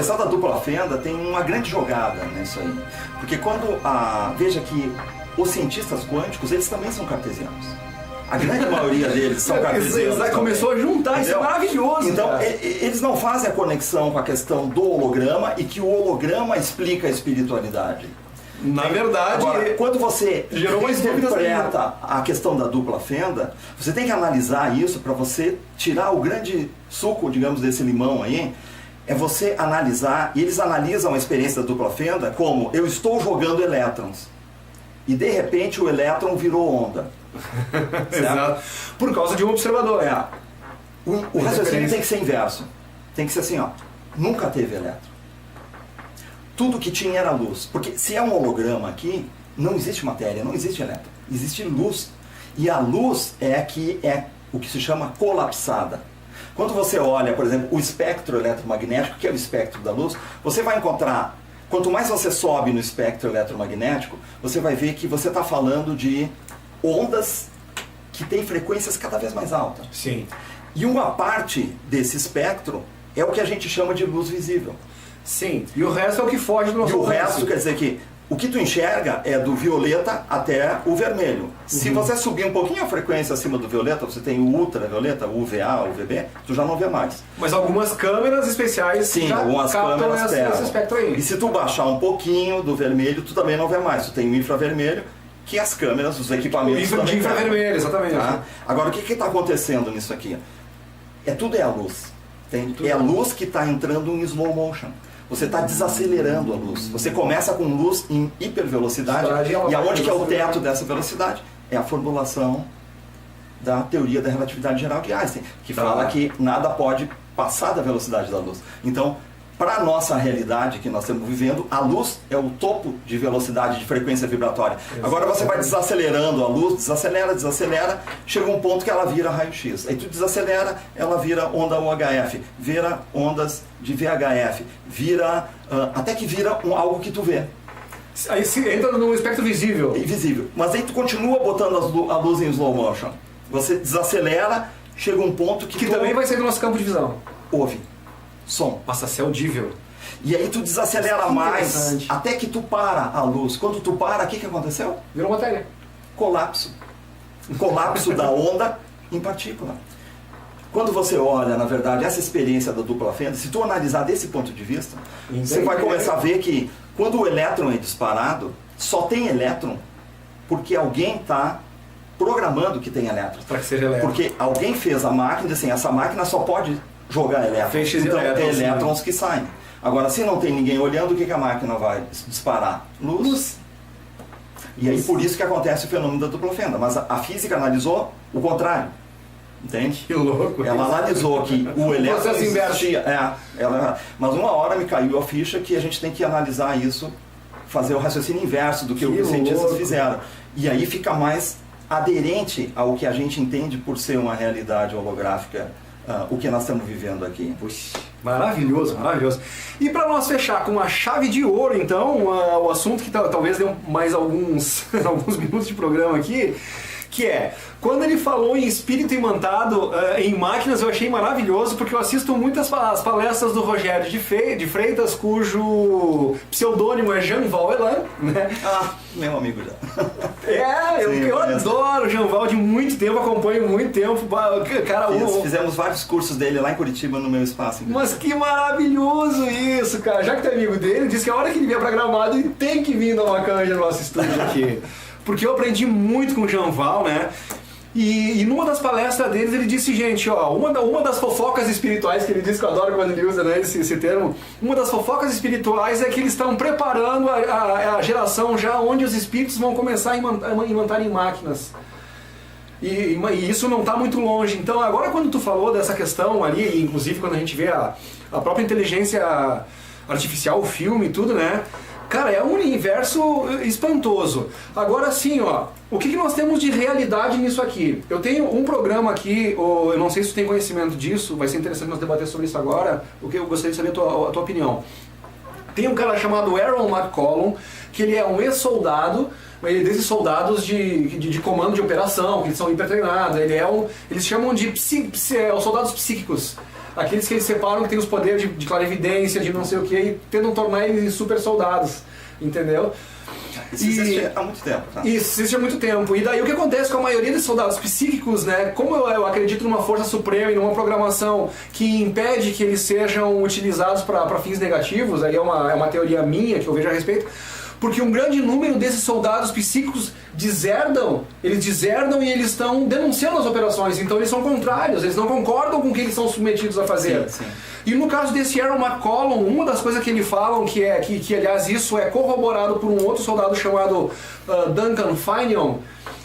questão da dupla fenda tem uma grande jogada nisso aí. Porque veja que os cientistas quânticos, eles também são cartesianos. A grande maioria deles são cartesianos. Começou a juntar, entendeu? Isso é maravilhoso. Então, cara. eles não fazem a conexão com a questão do holograma e que o holograma explica a espiritualidade. Na verdade, agora, quando você gerou mais dúvidas interpreta a questão da dupla fenda, você tem que analisar isso para você tirar o grande suco, digamos, desse limão aí. É você analisar, e eles analisam a experiência da dupla fenda como: eu estou jogando elétrons e de repente o elétron virou onda. Exato. Por causa de um observador. O raciocínio tem que ser inverso. Tem que ser assim, nunca teve elétron. Tudo que tinha era luz. Porque se é um holograma aqui, não existe matéria, não existe elétron. Existe luz. E a luz é o que se chama colapsada. Quando você olha, por exemplo, o espectro eletromagnético, que é o espectro da luz, você vai encontrar, quanto mais você sobe no espectro eletromagnético, você vai ver que você está falando de ondas que têm frequências cada vez mais altas. Sim. E uma parte desse espectro é o que a gente chama de luz visível. Sim. E o resto é o que foge do nosso alcance. E o resto quer dizer que o que tu enxerga é do violeta até o vermelho. Se você subir um pouquinho a frequência acima do violeta, você tem o ultravioleta, o UVA, o UVB, tu já não vê mais. Mas algumas câmeras especiais sim, algumas câmeras esse espectro aí. E se tu baixar um pouquinho do vermelho, tu também não vê mais. Tu tem o infravermelho, que as câmeras, os equipamentos também infravermelho, exatamente. Tá? Agora, o que está acontecendo nisso aqui? Tudo é a luz. É a luz que está entrando em slow motion. Você está desacelerando a luz. Você começa com luz em hipervelocidade. E aonde que é o teto dessa velocidade? É a formulação da teoria da relatividade geral de Einstein, que fala que nada pode passar da velocidade da luz. Então, para a nossa realidade que nós estamos vivendo, a luz é o topo de velocidade, de frequência vibratória. Agora você vai desacelerando a luz, desacelera, chega um ponto que ela vira raio-x. Aí tu desacelera, ela vira onda UHF, vira ondas de VHF, até que vira algo que tu vê. Aí se entra no espectro visível. Invisível. Mas aí tu continua botando a luz em slow motion. Você desacelera, chega um ponto que também vai sair do nosso campo de visão. Ouve. Som. Passa a ser audível. E aí tu desacelera mais até que tu para a luz. Quando tu para, o que aconteceu? Virou matéria. Colapso. Colapso da onda em partícula. Quando você olha, na verdade, essa experiência da dupla fenda, se tu analisar desse ponto de vista, você vai começar a ver que quando o elétron é disparado, só tem elétron porque alguém está programando que tem elétron. Para que seja elétron. Porque alguém fez a máquina e assim, essa máquina só pode jogar elétrons. Então é elétrons que saem. Agora, se não tem ninguém olhando, o que a máquina vai disparar? Luz. E aí por isso que acontece o fenômeno da dupla fenda. Mas a física analisou o contrário. Entende? Que louco. Ela analisou que o elétron existia. Mas uma hora me caiu a ficha que a gente tem que analisar isso, fazer o raciocínio inverso do que os cientistas fizeram. E aí fica mais aderente ao que a gente entende por ser uma realidade holográfica, o que nós estamos vivendo aqui. Puxa, maravilhoso, maravilhoso. E para nós fechar com uma chave de ouro, então, o assunto que talvez dê mais alguns minutos de programa aqui, que é, quando ele falou em espírito imantado em máquinas, eu achei maravilhoso, porque eu assisto muitas as palestras do Rogério de Freitas, cujo pseudônimo é Jean Val Elan, né? Meu amigo já. Eu adoro o Jean Val de muito tempo, acompanho muito tempo. Cara, fizemos vários cursos dele lá em Curitiba, no meu espaço. Mas que maravilhoso isso, cara. Já que tu é amigo dele, disse que a hora que ele vier pra Gramado, ele tem que vir dar uma canja no nosso estúdio aqui. Porque eu aprendi muito com o Jean Val, né? E numa das palestras deles ele disse, gente, uma das fofocas espirituais, que ele diz que eu adoro quando ele usa, né, esse termo, uma das fofocas espirituais é que eles estão preparando a geração já onde os espíritos vão começar a imantar em máquinas. E isso não está muito longe. Então agora quando tu falou dessa questão ali, inclusive quando a gente vê a própria inteligência artificial, o filme e tudo, né? Cara, é um universo espantoso. Agora sim, o que nós temos de realidade nisso aqui? Eu tenho um programa aqui, eu não sei se tu tem conhecimento disso, vai ser interessante nós debater sobre isso agora, porque eu gostaria de saber a tua opinião. Tem um cara chamado Aaron McCollum, que ele é um ex-soldado, desses soldados de comando de operação, que eles são hipertreinados, eles chamam de os soldados psíquicos. aqueles que eles separam que tem os poderes de clarividência, de não sei o que, e tentam tornar eles em super soldados, entendeu? Isso existe há muito tempo, tá? Isso existe há muito tempo. E daí o que acontece com a maioria desses soldados psíquicos, né? Como eu acredito numa força suprema e numa programação que impede que eles sejam utilizados para fins negativos, aí é uma teoria minha que eu vejo a respeito, porque um grande número desses soldados psíquicos eles deserdam e eles estão denunciando as operações, então eles são contrários, eles não concordam com o que eles são submetidos a fazer. Sim. E no caso desse Aaron McCollum, uma das coisas que ele falam, que aliás isso é corroborado por um outro soldado chamado Duncan Finion,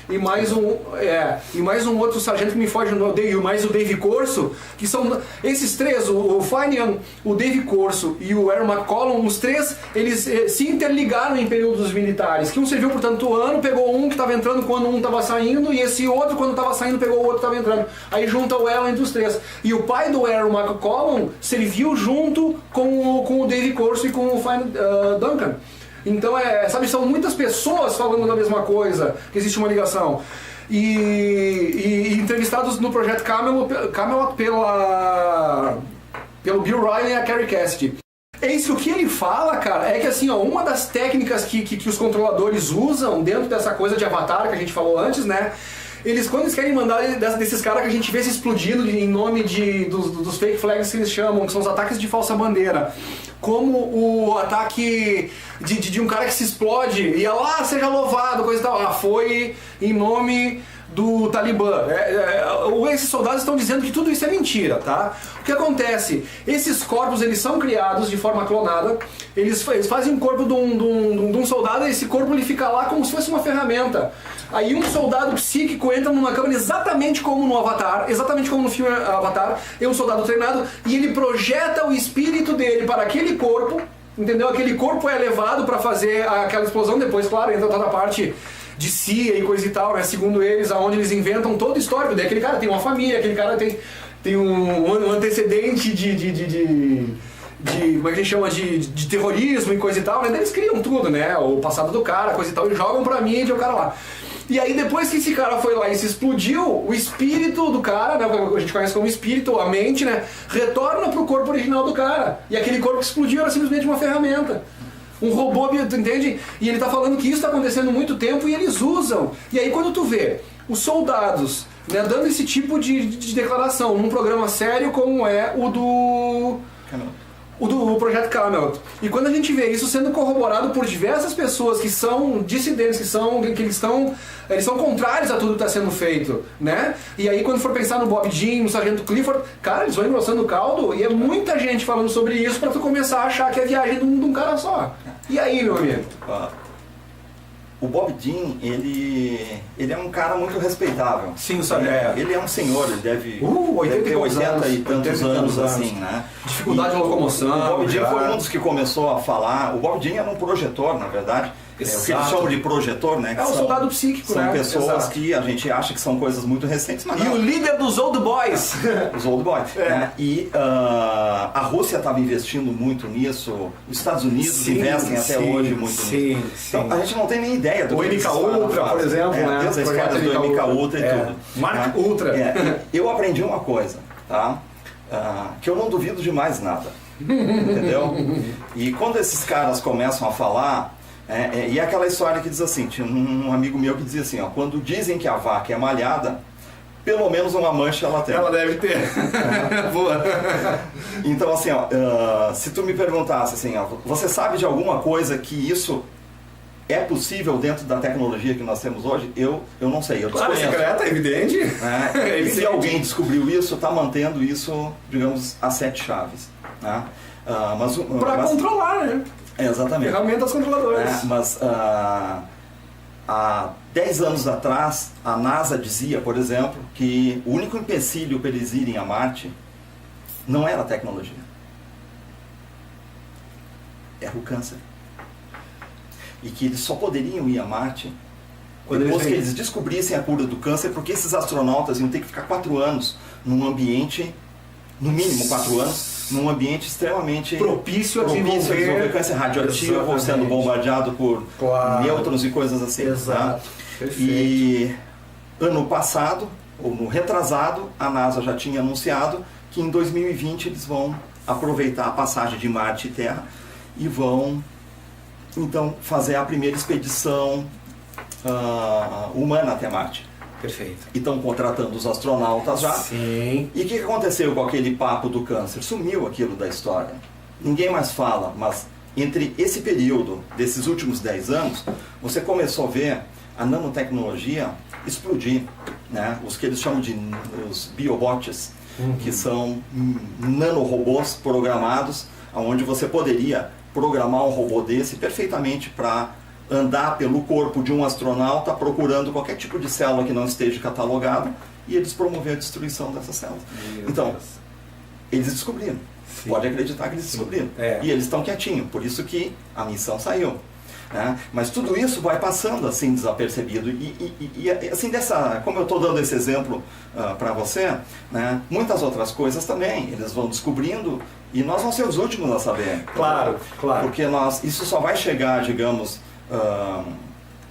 e mais um outro sargento que me foge no nome, mais o Dave Corso, que são esses três, o Finian, o Dave Corso e o Aaron McCollum, os três, eles se interligaram em períodos militares, que um serviu por tanto ano, pegou um que estava entrando quando um estava saindo, e esse outro quando estava saindo pegou o outro que estava entrando. Aí junta o elo entre os três. E o pai do Aaron McCollum serviu junto com o Dave Corso e com o Duncan. Então, sabe, são muitas pessoas falando da mesma coisa, que existe uma ligação. E entrevistados no projeto Camelot pelo Bill Riley e a Carrie Cassidy. Eis que o que ele fala, cara, é que assim, ó, uma das técnicas que os controladores usam dentro dessa coisa de avatar que a gente falou antes, né? Quando eles querem mandar desses caras que a gente vê se explodindo em nome dos fake flags que eles chamam, que são os ataques de falsa bandeira, como o ataque de um cara que se explode e lá seja louvado, coisa e tal, foi em nome do Talibã. Esses soldados estão dizendo que tudo isso é mentira, tá? O que acontece? Esses corpos, eles são criados de forma clonada, eles fazem um corpo de um soldado e esse corpo ele fica lá como se fosse uma ferramenta. Aí um soldado psíquico entra numa câmera exatamente como no Avatar, exatamente como no filme Avatar, é um soldado treinado e ele projeta o espírito dele para aquele corpo, entendeu? Aquele corpo é levado para fazer aquela explosão, depois, claro, entra toda a parte de CIA e coisa e tal, né? Segundo eles, aonde eles inventam todo o histórico. Daí aquele cara tem uma família, aquele cara tem um antecedente como é que a gente chama, de terrorismo e coisa e tal, né? Daí eles criam tudo, né? O passado do cara, coisa e tal, e jogam pra mídia o cara lá. E aí depois que esse cara foi lá e se explodiu, o espírito do cara, né, a gente conhece como espírito, a mente, né, retorna pro corpo original do cara. E aquele corpo que explodiu era simplesmente uma ferramenta. Um robô, tu entende? E ele tá falando que isso tá acontecendo há muito tempo e eles usam. E aí quando tu vê os soldados, né, dando esse tipo de declaração num programa sério como é o do Projeto Camelot. E quando a gente vê isso sendo corroborado por diversas pessoas que são dissidentes, que eles são contrários a tudo que está sendo feito, né? E aí quando for pensar no Bob Jean, no Sargento Clifford, cara, eles vão engrossando o caldo e é muita gente falando sobre isso para tu começar a achar que é viagem de um cara só. E aí, meu amigo? O Bob Jean, ele é um cara muito respeitável. Sim, sabe? Ele é um senhor, ele deve ter 80 e tantos anos, assim, né? Dificuldade de locomoção. O Bob Jean foi um dos que começou a falar. O Bob Jean era um projetor, na verdade. O que eles chamam de projetor, né? É um soldado psíquico, são né? Pessoas Exato. Que a gente acha que são coisas muito recentes, mas não. E o líder dos Old Boys. Os Old Boys. Né? E a Rússia estava investindo muito nisso, os Estados Unidos investem até hoje muito nisso. Então a gente não tem nem ideia do que MK Ultra, por exemplo, né? Desde a história do MK Ultra e tudo. Mark Ultra. Eu aprendi uma coisa, tá? Que eu não duvido de mais nada. Entendeu? E quando esses caras começam a falar, e é aquela história que diz assim, tinha um amigo meu que dizia assim, ó, quando dizem que a vaca é malhada, pelo menos uma mancha ela tem. Ela deve ter. Boa. Então assim, ó, se tu me perguntasse assim, ó, você sabe de alguma coisa que isso é possível dentro da tecnologia que nós temos hoje? Eu não sei, eu desconheço. Claro, secreta, é evidente. E se alguém descobriu isso, está mantendo isso, digamos, a 7 chaves. Né? Para controlar, né? Exatamente. Ferramentas controladoras. Mas há 10 anos atrás, a NASA dizia, por exemplo, que o único empecilho para eles irem a Marte não era a tecnologia. Era o câncer. E que eles só poderiam ir a Marte depois que eles descobrissem a cura do câncer, porque esses astronautas iam ter que ficar 4 anos num ambiente, no mínimo 4 anos, num ambiente extremamente propício a desenvolver câncer radioativo, sendo bombardeado por nêutrons e coisas assim. Exato. Tá? E ano passado, ou no retrasado, a NASA já tinha anunciado que em 2020 eles vão aproveitar a passagem de Marte e Terra e vão, então, fazer a primeira expedição humana até Marte. Perfeito. E estão contratando os astronautas já. Sim. E o que aconteceu com aquele papo do câncer? Sumiu aquilo da história. Ninguém mais fala, mas entre esse período, desses últimos 10 anos, você começou a ver a nanotecnologia explodir, né? Os que eles chamam de os biobots, que são nanorobôs programados, onde você poderia programar um robô desse perfeitamente para andar pelo corpo de um astronauta procurando qualquer tipo de célula que não esteja catalogada e eles promover a destruição dessas células. Então, eles descobriram. Sim. Pode acreditar que eles descobriram. E eles estão quietinhos, por isso que a missão saiu. Né? Mas tudo isso vai passando assim desapercebido e assim como eu estou dando esse exemplo para você, né? Muitas outras coisas também eles vão descobrindo e nós vamos ser os últimos a saber. Claro. Porque isso só vai chegar, digamos,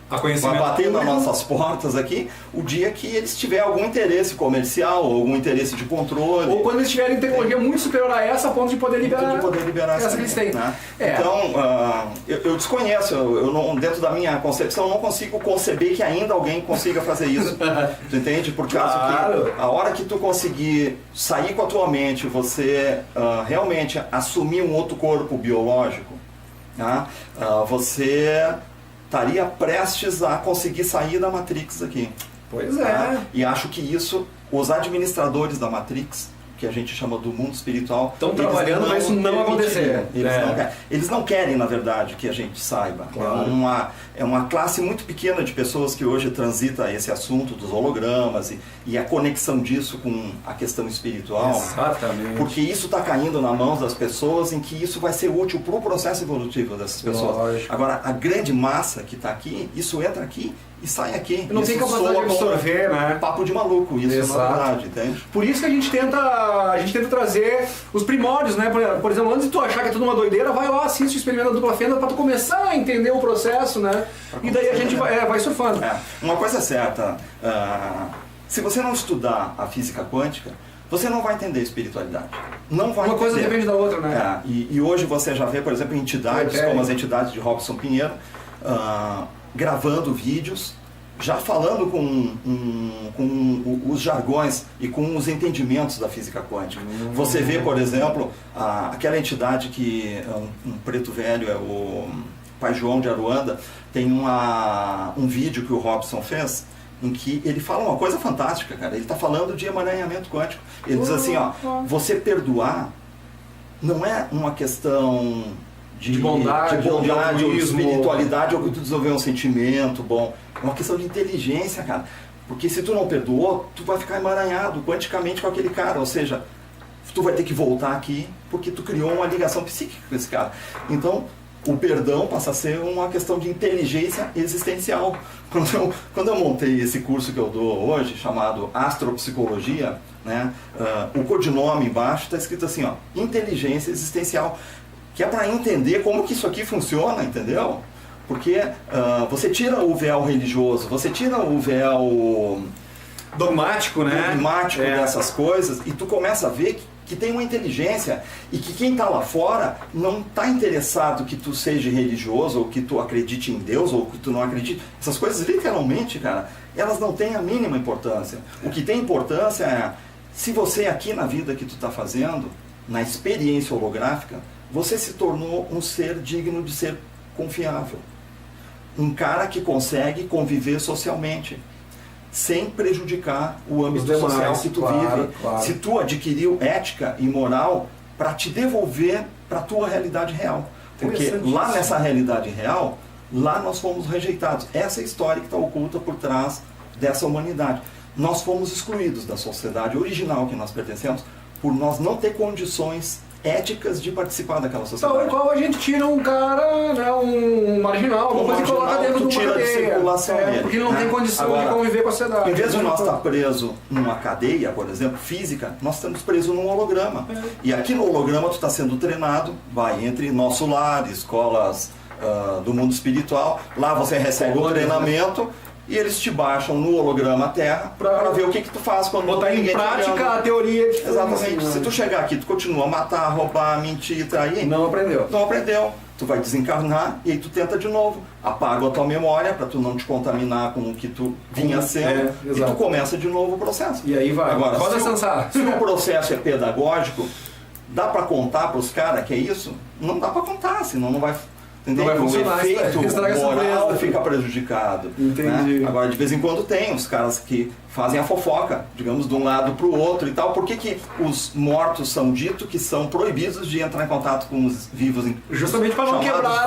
vai bater nas nossas portas aqui o dia que eles tiverem algum interesse comercial, ou algum interesse de controle. Ou quando eles tiverem tecnologia muito superior a essa, a ponto de poder liberar essa que eles têm. Né? Então, eu desconheço, eu não, dentro da minha concepção, eu não consigo conceber que ainda alguém consiga fazer isso. Tu entende? Por causa que a hora que tu conseguir sair com a tua mente, você realmente assumir um outro corpo biológico, né? Você estaria prestes a conseguir sair da Matrix aqui. Pois é. E acho que isso, os administradores da Matrix, que a gente chama do mundo espiritual, estão trabalhando para isso não acontecer. Eles não querem, na verdade, que a gente saiba. Claro. É uma classe muito pequena de pessoas que hoje transita esse assunto dos hologramas e a conexão disso com a questão espiritual. Exatamente. Porque isso está caindo nas mãos das pessoas em que isso vai ser útil para o processo evolutivo dessas pessoas. Lógico. Agora, a grande massa que está aqui, isso entra aqui e sai aqui. Não tem capacidade de absorver, né? Papo de maluco, isso na verdade, entende? Por isso que a gente tenta trazer os primórdios, né? Por exemplo, antes de tu achar que é tudo uma doideira, vai lá, assiste o Experimento da Dupla Fenda para tu começar a entender o processo, né? E daí a gente vai surfando. Uma coisa é certa, se você não estudar a física quântica, você não vai entender a espiritualidade. Não vai Uma coisa entender. depende da outra, né? E hoje você já vê, por exemplo, entidades como as entidades de Robson Pinheiro, gravando vídeos, já falando com os jargões e com os entendimentos da física quântica. Você vê, por exemplo, aquela entidade que um preto velho, é o Pai João de Aruanda, tem um vídeo que o Robson fez, em que ele fala uma coisa fantástica, cara. Ele está falando de emaranhamento quântico. Ele diz assim, você perdoar não é uma questão de bondade ou de espiritualidade, ou que tu desenvolver um sentimento bom. É uma questão de inteligência, cara. Porque se tu não perdoou, tu vai ficar emaranhado quanticamente com aquele cara. Ou seja, tu vai ter que voltar aqui porque tu criou uma ligação psíquica com esse cara. Então, o perdão passa a ser uma questão de inteligência existencial. Quando eu montei esse curso que eu dou hoje, chamado Astropsicologia, né, o codinome embaixo está escrito assim, inteligência existencial, que é para entender como que isso aqui funciona, entendeu? Porque você tira o véu religioso, você tira o véu dogmático, né? Dogmático dessas coisas, e tu começa a ver que tem uma inteligência e que quem está lá fora não está interessado que tu seja religioso ou que tu acredite em Deus ou que tu não acredite. Essas coisas, literalmente, cara, elas não têm a mínima importância. O que tem importância é se você aqui na vida que tu está fazendo, na experiência holográfica, você se tornou um ser digno de ser confiável. Um cara que consegue conviver socialmente, sem prejudicar o âmbito social que tu vive. Claro. Se tu adquiriu ética e moral para te devolver para a tua realidade real. Porque lá nessa realidade real, lá nós fomos rejeitados. Essa é a história que está oculta por trás dessa humanidade. Nós fomos excluídos da sociedade original que nós pertencemos por nós não ter condições éticas de participar daquela sociedade. Então, igual a gente tira um cara, né, um marginal, alguma coisa e coloca dentro de uma cadeia. De circulação dele, porque ele não tem condição de conviver com a sociedade. Em vez de nós estar preso numa cadeia, por exemplo, física, nós estamos presos num holograma. E aqui no holograma tu está sendo treinado, vai entre nosso lar, escolas do mundo espiritual, lá você recebe um treinamento, e eles te baixam no holograma Terra para ver o que tu faz quando botar em prática a teoria que exatamente. Se tu chegar aqui, tu continua a matar, roubar, mentir, trair, não aprendeu. Não aprendeu. Tu vai desencarnar e aí tu tenta de novo. Apaga a tua memória para tu não te contaminar com o que tu vinha sendo e tu começa de novo o processo. E aí vai. Agora, se o se processo é pedagógico, dá para contar para os caras que é isso? Não dá para contar, senão não vai... Não vai funcionar, o efeito moral fica prejudicado. Entendi. Né? Agora, de vez em quando tem os caras que fazem a fofoca, digamos, de um lado para o outro e tal. Por que os mortos são ditos que são proibidos de entrar em contato com os vivos? Justamente para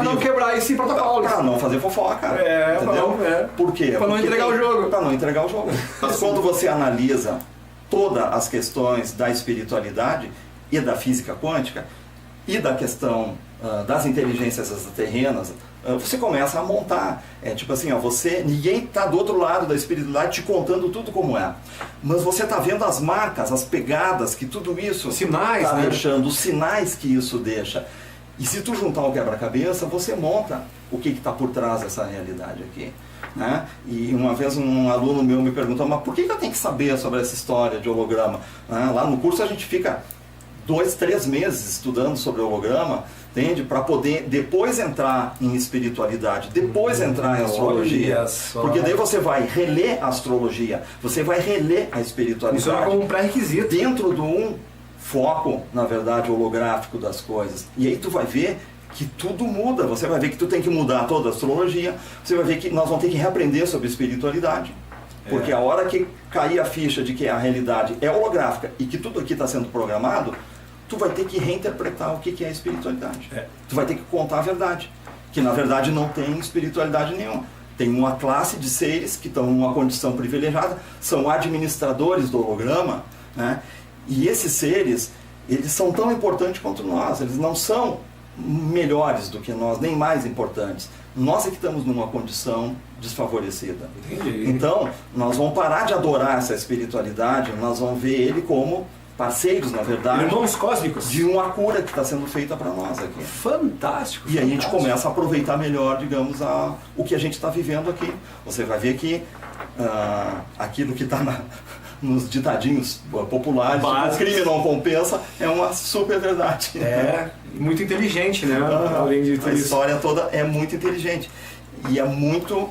não quebrar esse protocolo. Para não fazer fofoca. Entendeu? Por quê? Para não entregar o jogo. Para não entregar o jogo. Mas quando você analisa todas as questões da espiritualidade e da física quântica e da questão das inteligências extraterrenas, você começa a montar. Tipo assim, ninguém está do outro lado da espiritualidade te contando tudo como é. Mas você está vendo as marcas, as pegadas que tudo isso está deixando, os sinais que isso deixa. E se tu juntar o quebra-cabeça, você monta o que está por trás dessa realidade aqui. Né? E uma vez um aluno meu me perguntou, mas por que eu tenho que saber sobre essa história de holograma? Lá no curso a gente fica 2, 3 meses estudando sobre holograma, entende? Para poder depois entrar em espiritualidade, depois entrar em astrologia. Porque daí você vai reler a astrologia, você vai reler a espiritualidade. Isso é como um pré-requisito. Dentro de um foco, na verdade, holográfico das coisas. E aí tu vai ver que tudo muda. Você vai ver que tu tem que mudar toda a astrologia, você vai ver que nós vamos ter que reaprender sobre espiritualidade. Porque a hora que cair a ficha de que a realidade é holográfica e que tudo aqui está sendo programado, tu vai ter que reinterpretar o que é a espiritualidade. Tu vai ter que contar a verdade. Que na verdade não tem espiritualidade nenhuma. Tem uma classe de seres que estão numa condição privilegiada, são administradores do holograma, né? E esses seres, eles são tão importantes quanto nós. Eles não são melhores do que nós, nem mais importantes. Nós é que estamos numa condição desfavorecida. Entendi. Então, nós vamos parar de adorar essa espiritualidade, nós vamos ver ele como parceiros, na verdade, irmãos cósmicos, de uma cura que está sendo feita para nós aqui. Fantástico! E aí a gente começa a aproveitar melhor, digamos, o que a gente está vivendo aqui. Você vai ver que aquilo que está nos ditadinhos populares, tipo, o crime não compensa, é uma super verdade. Muito inteligente, né? Além de tudo a história toda é muito inteligente. E é muito...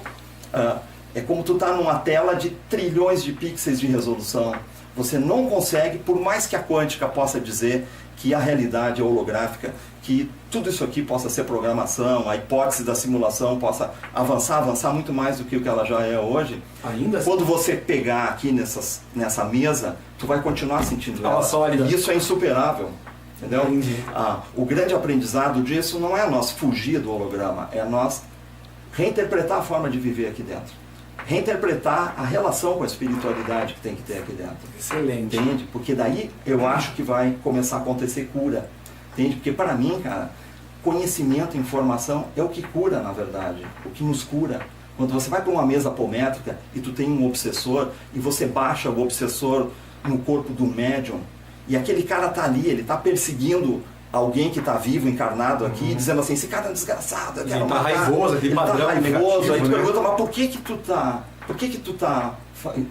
é como tu tá numa tela de trilhões de pixels de resolução. Você não consegue, por mais que a quântica possa dizer que a realidade é holográfica, que tudo isso aqui possa ser programação, a hipótese da simulação possa avançar muito mais do que o que ela já é hoje. Ainda quando você pegar aqui nessa mesa, tu vai continuar sentindo ela. Sólida. E isso é insuperável. Entendeu? O grande aprendizado disso não é nós fugir do holograma, é nós reinterpretar a forma de viver aqui dentro. Reinterpretar a relação com a espiritualidade que tem que ter aqui dentro. Excelente. Entende? Porque daí eu acho que vai começar a acontecer cura. Entende? Porque para mim, cara, conhecimento, informação é o que cura, na verdade. O que nos cura. Quando você vai para uma mesa apométrica e tu tem um obsessor e você baixa o obsessor no corpo do médium e aquele cara tá ali, ele tá perseguindo alguém que está vivo, encarnado aqui, dizendo assim, esse cara é um desgraçado, ele está raivoso, aquele padrão negativo, aí tu né? pergunta, mas por que tu tá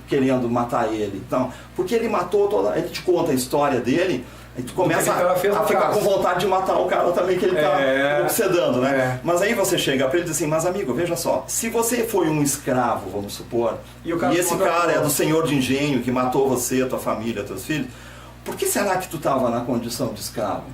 querendo matar ele? Então, porque ele matou ele te conta a história dele, aí tu começa a ficar com vontade de matar o cara também que ele está obsedando, né? Mas aí você chega para ele e diz assim, mas amigo, veja só, se você foi um escravo, vamos supor, e esse cara é do senhor de engenho que matou você, tua família, teus filhos, por que será que tu estava na condição de escravo?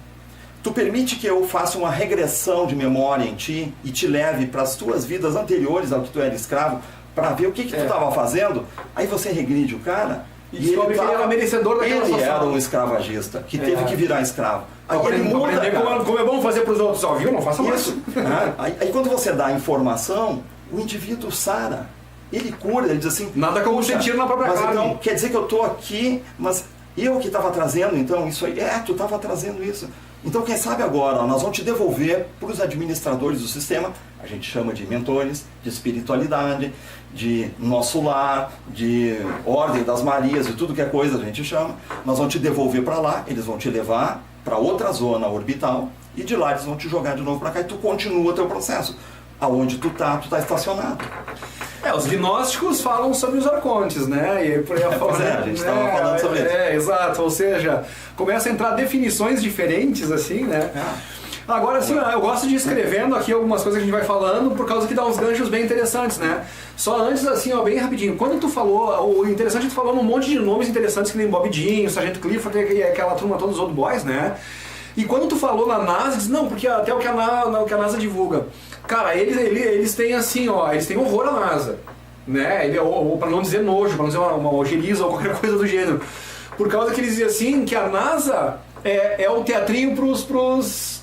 Tu permite que eu faça uma regressão de memória em ti e te leve para as tuas vidas anteriores ao que tu era escravo, para ver o que tu estava fazendo? Aí você regride o cara e ele era merecedor daquela situação. Ele era um escravagista que teve que virar escravo. Aí ele muda, como é bom fazer para os outros, ó, viu? Não faça isso. Aí quando você dá a informação, o indivíduo sara. Ele cura, ele diz assim... Nada como sentir na própria carne. Então, quer dizer que eu estou aqui, mas eu que estava trazendo então isso aí. Tu estava trazendo isso. Então, quem sabe agora, nós vamos te devolver para os administradores do sistema, a gente chama de mentores, de espiritualidade, de nosso lar, de ordem das Marias, de tudo que é coisa a gente chama. Nós vamos te devolver para lá, eles vão te levar para outra zona orbital e de lá eles vão te jogar de novo para cá e tu continua o teu processo. Aonde tu tá estacionado. Os gnósticos falam sobre os arcontes, né? E por aí a gente estava falando sobre isso. Exato, ou seja, começa a entrar definições diferentes, assim, né? Agora, assim, eu gosto de ir escrevendo aqui algumas coisas que a gente vai falando, por causa que dá uns ganchos bem interessantes, né? Só antes, assim, bem rapidinho, quando tu falou, o interessante é que tu falou um monte de nomes interessantes, que nem Bob Dean, Sargento Clifford, aquela turma toda, os Old Boys, né? E quando tu falou na NASA, diz, não, porque até o que a NASA divulga. Cara, eles têm assim, eles têm horror à NASA, né? Ou para não dizer nojo, para não dizer uma ojeriza ou qualquer coisa do gênero. Por causa que eles dizem assim, que a NASA é o teatrinho pros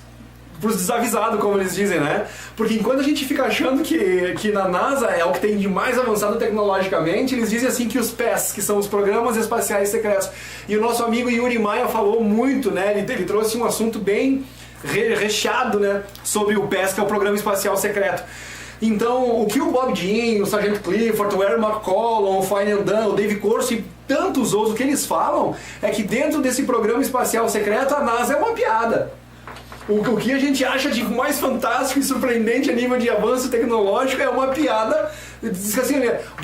desavisados, como eles dizem, né? Porque enquanto a gente fica achando que na NASA é o que tem de mais avançado tecnologicamente, eles dizem assim que os PES, que são os Programas Espaciais Secretos. E o nosso amigo Yuri Maia falou muito, né? Ele trouxe um assunto bem recheado, né? Sobre o PES, que é o Programa Espacial Secreto. Então, o que o Bob Dean, o Sargento Clifford, o Aaron McCollum, o Final Dunn, o Dave Corso e tantos outros, o que eles falam é que dentro desse Programa Espacial Secreto a NASA é uma piada. O que a gente acha de mais fantástico e surpreendente a nível de avanço tecnológico é uma piada. Diz que assim,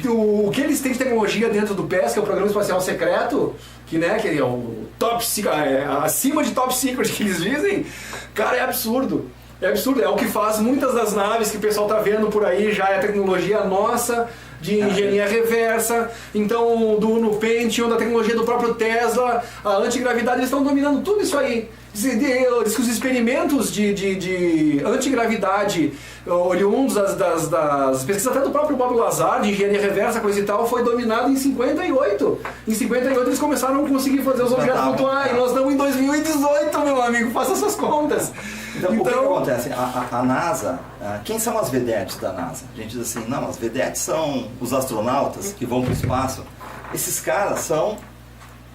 o que eles têm de tecnologia dentro do PES, que é o Programa Espacial Secreto, que é o top acima de top secret que eles dizem, cara, é absurdo. É absurdo, é o que faz muitas das naves que o pessoal tá vendo por aí, já é a tecnologia nossa, de engenharia reversa, então no Pentium, da tecnologia do próprio Tesla, a antigravidade, eles estão dominando tudo isso aí. Diz que os experimentos de antigravidade oriundos das pesquisas até do próprio Bob Lazar, de engenharia reversa, coisa e tal, foi dominado em 58. Em 58 eles começaram a conseguir fazer os objetos flutuar, e nós estamos em 2018, meu amigo, faça suas contas. Então, o que acontece? A NASA, quem são as vedetes da NASA? A gente diz assim, não, as vedetes são os astronautas que vão para o espaço. Esses caras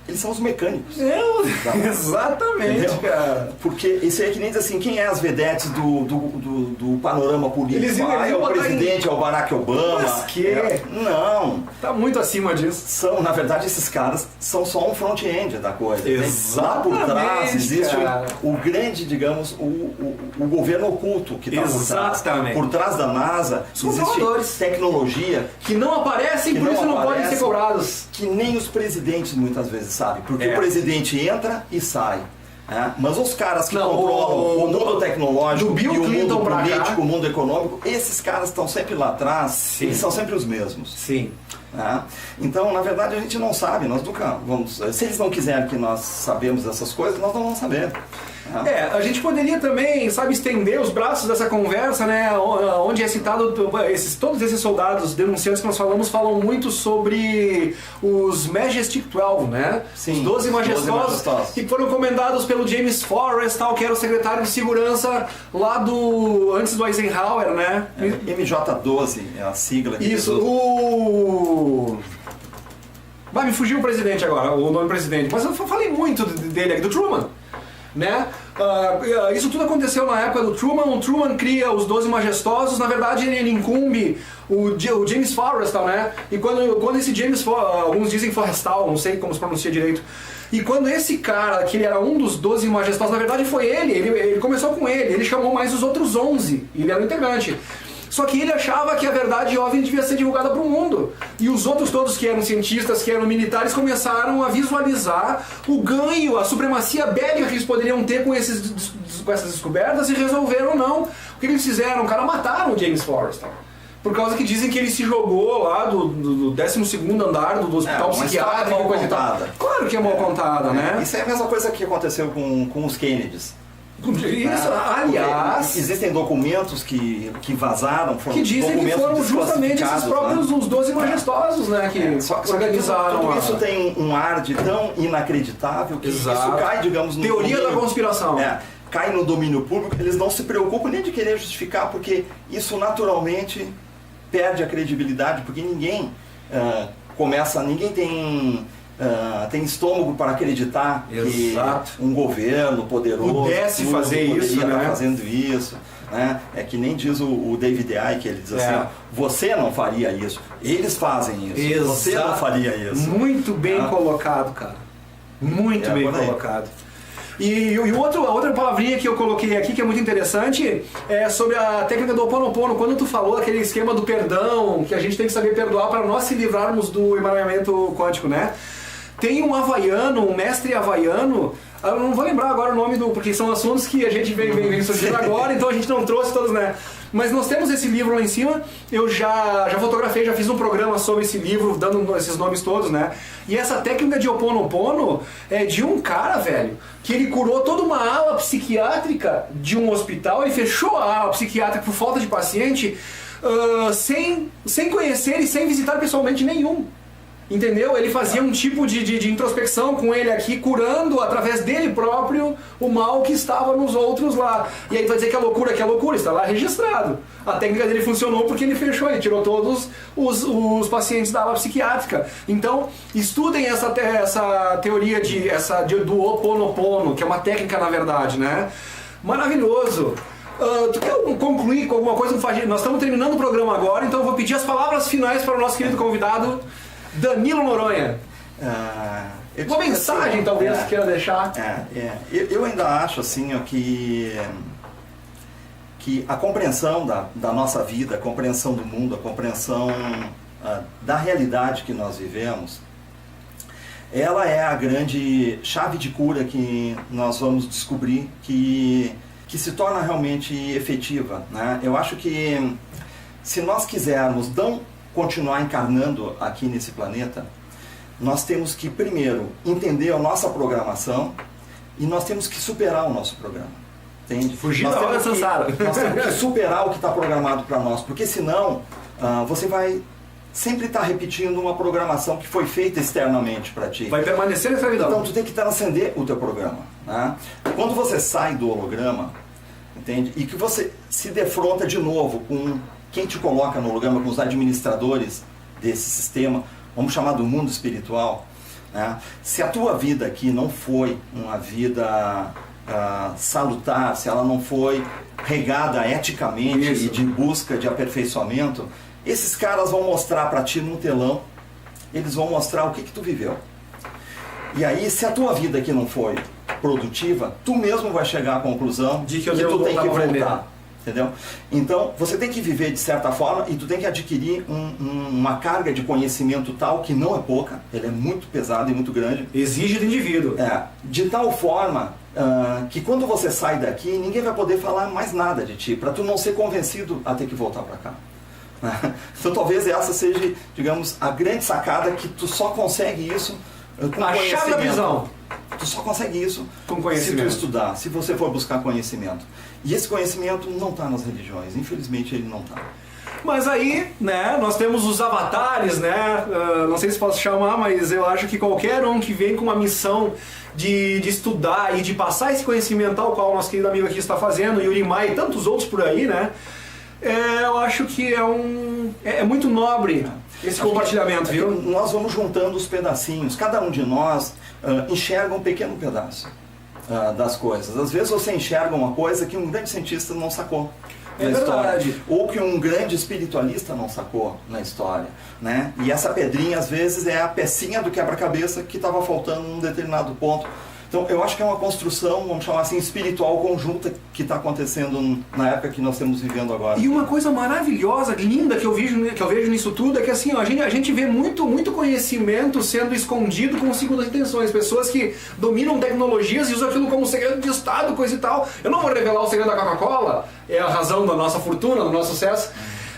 eles são os mecânicos. Exatamente, entendeu? Cara. Porque isso aí é que nem diz assim, quem é as vedetes do panorama político? É o presidente, é o Barack Obama. Mas que? Não. Tá muito acima disso. Na verdade, esses caras são só um front-end da coisa. Exatamente, lá por trás existe cara. o grande, digamos, o governo oculto que está por trás. Exatamente. Por trás da NASA existe tecnologia que não aparecem, por isso não podem ser cobrados. Que nem os presidentes muitas vezes sabem, porque o presidente entra e sai. Mas os caras que controlam o mundo tecnológico e o mundo político, o mundo econômico, esses caras estão sempre lá atrás. Sim. Eles são sempre os mesmos. Sim. Então, na verdade, a gente não sabe, nós nunca vamos. Se eles não quiserem que nós sabemos essas coisas, nós não vamos saber. A gente poderia também, estender os braços dessa conversa, né? Onde é citado todos esses soldados denunciantes que nós falamos, falam muito sobre os Majestic 12, né? Sim, os 12 majestosos, que foram comandados pelo James Forrest, que era o secretário de segurança lá antes do Eisenhower, né? MJ-12 é a sigla que isso, me fugiu o presidente agora, o nome do presidente, mas eu falei muito dele aqui, do Truman. Né? Isso tudo aconteceu na época do Truman. O Truman cria os 12 majestosos. Na verdade, ele incumbe o James Forrestal, né? E quando esse James alguns dizem Forrestal, não sei como se pronuncia direito. E quando esse cara, que ele era um dos 12 majestosos, na verdade foi ele começou com ele chamou mais os outros 11, ele era o integrante. Só que ele achava que a verdade OVNI devia ser divulgada para o mundo. E os outros todos que eram cientistas, que eram militares, começaram a visualizar o ganho, a supremacia bélica que eles poderiam ter com essas descobertas e resolveram não. O que eles fizeram? Mataram o James Forrestal. Por causa que dizem que ele se jogou lá do 12º andar do hospital psiquiátrico. Coisa contada. Claro que é mal contada, né? Isso é a mesma coisa que aconteceu com os Kennedys. Isso, aliás, existem documentos que vazaram, que dizem que foram justamente esses próprios os 12 majestosos, né, que organizaram. Tudo isso tem um ar de tão inacreditável que isso cai, digamos, no teoria da conspiração. Cai no domínio público. Eles não se preocupam nem de querer justificar, porque isso naturalmente perde a credibilidade, porque ninguém ninguém tem estômago para acreditar que um governo poderoso pudesse fazer isso, né? Fazendo isso, né? É que nem diz o David Icke, ele diz assim, você não faria isso, eles fazem isso, você não faria isso. Muito bem colocado, cara. Muito bem colocado. E a outra palavrinha que eu coloquei aqui, que é muito interessante, é sobre a técnica do Ho Opono Opono. Quando tu falou aquele esquema do perdão, que a gente tem que saber perdoar para nós se livrarmos do emaranhamento quântico, né? Tem um havaiano, um mestre havaiano, eu não vou lembrar agora o nome porque são assuntos que a gente vem surgindo agora, então a gente não trouxe todos, né? Mas nós temos esse livro lá em cima, eu já fotografei, já fiz um programa sobre esse livro, dando esses nomes todos, né? E essa técnica de Ho Opono Opono é de um cara, velho, que ele curou toda uma ala psiquiátrica de um hospital, ele fechou a ala psiquiátrica por falta de paciente, sem conhecer e sem visitar pessoalmente nenhum. Entendeu? Ele fazia um tipo de introspecção com ele aqui, curando através dele próprio o mal que estava nos outros lá. E aí vai dizer que é loucura, está lá registrado. A técnica dele funcionou porque ele fechou, ele tirou todos os pacientes da ala psiquiátrica. Então, estudem essa teoria do Ho Opono Opono, que é uma técnica na verdade, né? Maravilhoso! Tu quer concluir com alguma coisa? Nós estamos terminando o programa agora, então eu vou pedir as palavras finais para o nosso querido convidado, Danilo Noronha. Uma mensagem, assim, talvez, que queira deixar. Eu ainda acho assim que a compreensão da nossa vida, a compreensão do mundo, a compreensão da realidade que nós vivemos, ela é a grande chave de cura que nós vamos descobrir que se torna realmente efetiva, né? Eu acho que se nós quisermos continuar encarnando aqui nesse planeta, nós temos que primeiro entender a nossa programação e nós temos que superar o nosso programa. Entende? Fugir da hora Sansara. Nós temos que superar o que está programado para nós, porque senão você vai sempre estar repetindo uma programação que foi feita externamente para ti. Vai permanecer nessa vida. Então tu tem que transcender o teu programa, né? Quando você sai do holograma, entende? E que você se defronta de novo com quem te coloca no holograma, com os administradores desse sistema, vamos chamar do mundo espiritual, né? Se a tua vida aqui não foi uma vida salutar, se ela não foi regada eticamente e de busca de aperfeiçoamento, esses caras vão mostrar para ti num telão, eles vão mostrar o que tu viveu. E aí, se a tua vida aqui não foi produtiva, tu mesmo vai chegar à conclusão de que tu tem que voltar. Entendeu? Então, você tem que viver de certa forma e tu tem que adquirir uma carga de conhecimento tal que não é pouca, ele é muito pesado e muito grande. Exige do indivíduo. De tal forma que quando você sai daqui, ninguém vai poder falar mais nada de ti, para tu não ser convencido a ter que voltar para cá. Então, talvez essa seja, digamos, a grande sacada, que tu só consegue isso com conhecimento. A chave da prisão. Tu só consegue isso com conhecimento. Se tu estudar, se você for buscar conhecimento. E esse conhecimento não está nas religiões, infelizmente ele não está. Mas aí, né, nós temos os avatares, né, não sei se posso chamar, mas eu acho que qualquer um que vem com uma missão de estudar e de passar esse conhecimento tal qual o nosso querido amigo aqui está fazendo, Yuri Mai e tantos outros por aí, né, eu acho que é muito nobre esse compartilhamento, viu? Nós vamos juntando os pedacinhos, cada um de nós enxerga um pequeno pedaço das coisas. Às vezes você enxerga uma coisa que um grande cientista não sacou na história, ou que um grande espiritualista não sacou na história, né? E essa pedrinha às vezes é a pecinha do quebra-cabeça que estava faltando num determinado ponto. Então eu acho que é uma construção, vamos chamar assim, espiritual conjunta que está acontecendo na época que nós estamos vivendo agora. E uma coisa maravilhosa, linda que eu vejo nisso tudo é que assim, ó, a gente vê muito conhecimento sendo escondido com segundas intenções. Pessoas que dominam tecnologias e usam aquilo como segredo de Estado, coisa e tal. Eu não vou revelar o segredo da Coca-Cola, é a razão da nossa fortuna, do nosso sucesso.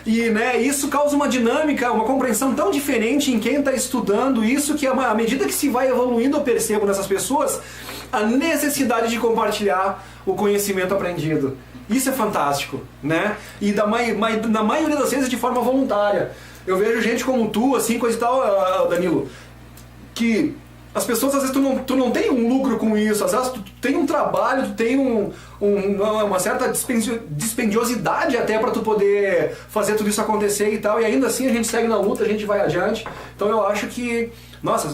E né, isso causa uma dinâmica, uma compreensão tão diferente em quem está estudando isso, que à medida que se vai evoluindo, eu percebo nessas pessoas a necessidade de compartilhar o conhecimento aprendido. Isso é fantástico, né? E na maioria das vezes de forma voluntária. Eu vejo gente como tu, assim, coisa e tal, Danilo, que as pessoas, às vezes, tu não tem um lucro com isso, às vezes tu tem um trabalho, tu tem uma certa dispendiosidade até para tu poder fazer tudo isso acontecer e tal, e ainda assim a gente segue na luta, a gente vai adiante. Então eu acho que, nossa,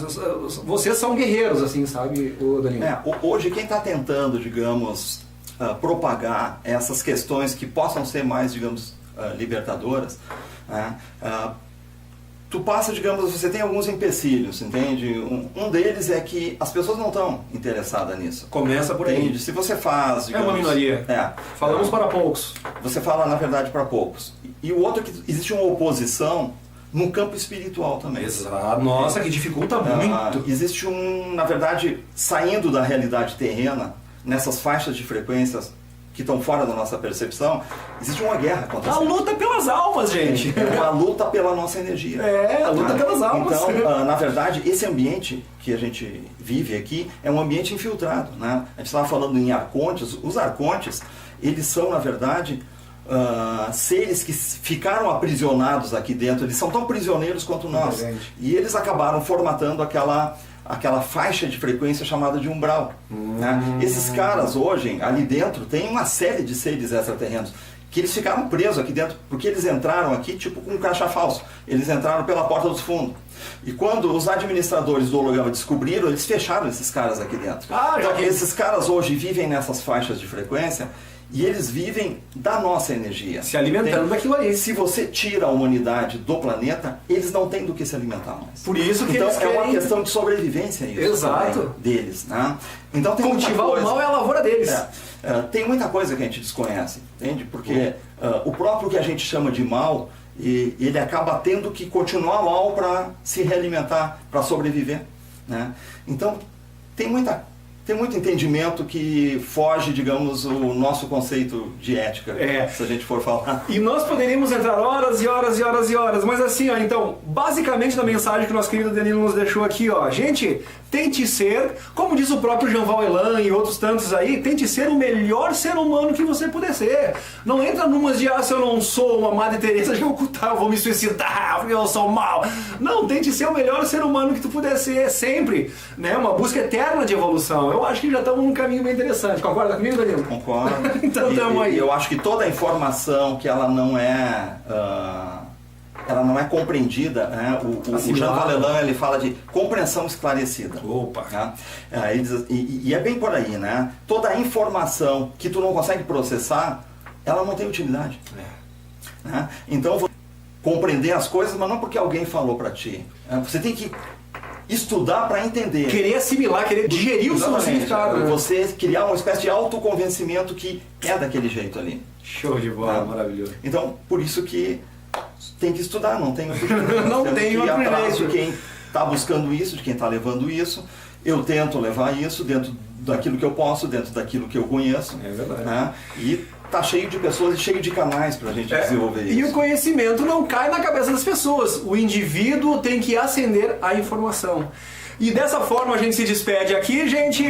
vocês são guerreiros, assim, sabe, Danilo? Hoje quem está tentando, digamos, propagar essas questões que possam ser mais, digamos, libertadoras, tu passa, digamos, você tem alguns empecilhos, entende? Um deles é que as pessoas não estão interessadas nisso. Começa por aí. Entende? Se você faz, digamos, é uma minoria. Falamos para poucos. Você fala, na verdade, para poucos. E o outro é que existe uma oposição no campo espiritual também. Exato. Nossa, que dificulta muito. Existe na verdade, saindo da realidade terrena, nessas faixas de frequências que estão fora da nossa percepção, existe uma guerra acontecendo. A luta pelas almas, gente. É uma luta pela nossa energia. A luta pelas almas. Então, na verdade, esse ambiente que a gente vive aqui é um ambiente infiltrado, né? A gente estava falando em arcontes. Os arcontes, eles são, na verdade, seres que ficaram aprisionados aqui dentro. Eles são tão prisioneiros quanto nós. E eles acabaram formatando aquela faixa de frequência chamada de umbral. Né? Esses caras hoje, ali dentro, tem uma série de seres extraterrenos que eles ficaram presos aqui dentro, porque eles entraram aqui tipo com um caixa falso. Eles entraram pela porta dos fundos. E quando os administradores do holograma descobriram, eles fecharam esses caras aqui dentro. Então, esses caras hoje vivem nessas faixas de frequência e eles vivem da nossa energia. Se alimentando daquilo aí. Se você tira a humanidade do planeta, eles não têm do que se alimentar mais. Por isso que então, eles querem... é uma questão de sobrevivência isso. Exato. Deles. Né? Então, tem cultivar o mal é a lavoura deles. Tem muita coisa que a gente desconhece, entende? Porque o próprio que a gente chama de mal, ele acaba tendo que continuar mal para se realimentar, para sobreviver. Né? Então, tem muito entendimento que foge, digamos, o nosso conceito de ética, se a gente for falar. E nós poderíamos entrar horas e horas e horas e horas, mas assim, então, basicamente na mensagem que o nosso querido Danilo nos deixou aqui, gente, tente ser, como diz o próprio Jean-Val Elan e outros tantos aí, tente ser o melhor ser humano que você puder ser. Não entra numas de, se eu não sou uma Madre Teresa de Calcutá, eu vou me suicidar, porque eu sou mal. Não, tente ser o melhor ser humano que tu puder ser, sempre. Né? Uma busca eterna de evolução. Eu acho que já estamos num caminho bem interessante. Concorda comigo, Danilo? Concordo. Então estamos aí. Eu acho que toda a informação que ela não é compreendida, né? O Jean Valelan, ele fala de compreensão esclarecida. Opa! Né? E é bem por aí, né? Toda a informação que tu não consegue processar, ela não tem utilidade. Né? Então, compreender as coisas, mas não porque alguém falou para ti. Você tem que estudar para entender. Querer assimilar, querer digerir o seu significado. Você criar uma espécie de autoconvencimento que é daquele jeito ali. Show de bola, maravilhoso. Então, por isso que tem que estudar, não tem não tem que ir atrás de quem está buscando isso, de quem está levando isso. Eu tento levar isso dentro daquilo que eu posso, dentro daquilo que eu conheço. É verdade. Né? E tá cheio de pessoas e cheio de canais para a gente desenvolver isso. E o conhecimento não cai na cabeça das pessoas. O indivíduo tem que acender a informação. E dessa forma a gente se despede aqui, gente.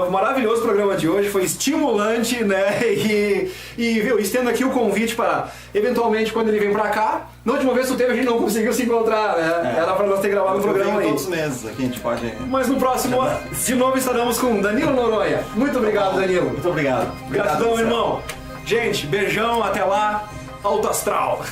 Maravilhoso programa de hoje, foi estimulante, né? E eu estendo aqui o convite para, eventualmente, quando ele vem pra cá. Na última vez que tu teve, a gente não conseguiu se encontrar, né? Era para nós ter gravado um programa aí. Todos os meses aqui a gente pode... Mas no próximo, de novo, estaremos com Danilo Noronha. Muito obrigado, Danilo. Muito obrigado. Gratidão, irmão. Gente, beijão, até lá. Alto astral.